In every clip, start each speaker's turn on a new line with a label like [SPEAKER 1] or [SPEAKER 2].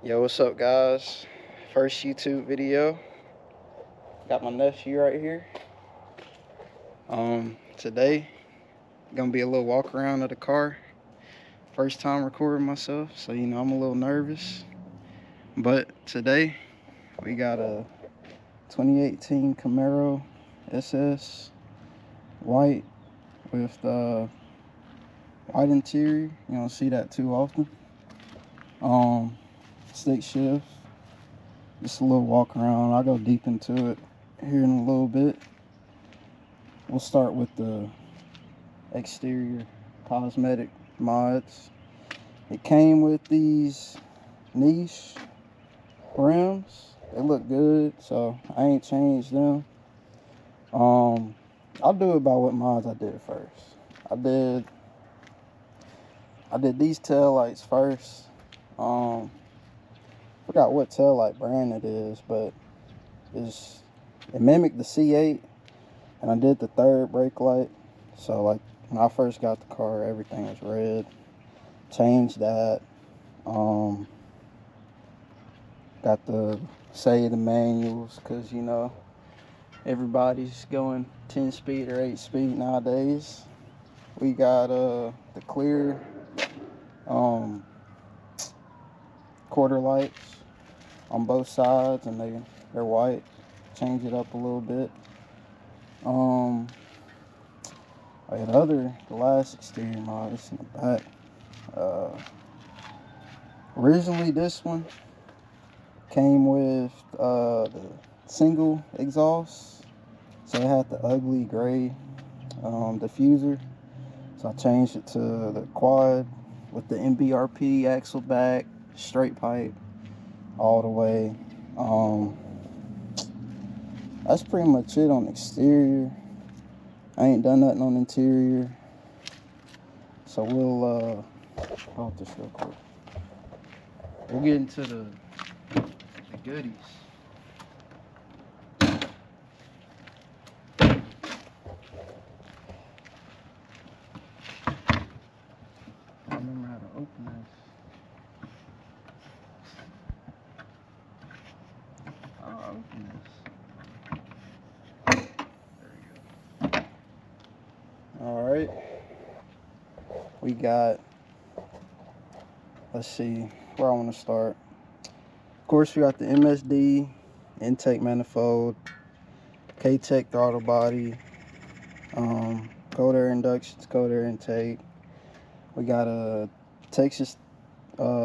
[SPEAKER 1] Yo, what's up, guys? First YouTube video. Got my nephew right here. Today gonna be a little walk around of the car. First time recording myself, so I'm a little nervous. But today we got a 2018 Camaro SS white with the white interior. You don't see that too often. Stick shift. Just a little walk around. I'll go deep into it here in a little bit. We'll start with the exterior cosmetic mods. It came with these niche rims. They look good, so I ain't changed them. I'll do it by what mods I did first. I did these taillights first. Forgot what taillight brand it is, but it mimicked the C8, and I did the third brake light. So like when I first got the car, everything was red. Changed that. Got the manuals, because everybody's going 10 speed or 8 speed nowadays. We got the clear quarter lights on both sides, and they're white. Change it up a little bit. The last exterior mod is in the back. Originally this one came with the single exhaust, so it had the ugly gray diffuser. So I changed it to the quad with the MBRP axle back, straight pipe all the way. That's pretty much it on exterior. I ain't done nothing on interior, so we'll hold this real quick. We'll get into the goodies. I remember how to open this. I'll open this. There we go. Alright. We got, let's see where I want to start. Of course, we got the MSD intake manifold, K-Tech throttle body, cold air inductions, cold air intake. We got a Texas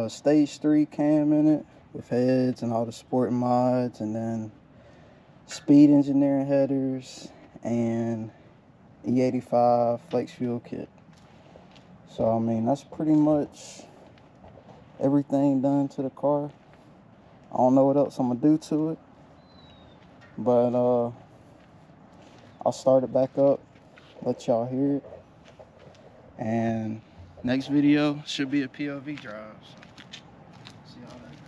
[SPEAKER 1] stage 3 cam in it with heads and all the sport mods, and then speed engineering headers and E85 flex fuel kit. So I mean, that's pretty much everything done to the car. I don't know what else I'm gonna do to it, but I'll start it back up, let y'all hear it, and next video should be a POV drive. So see y'all later.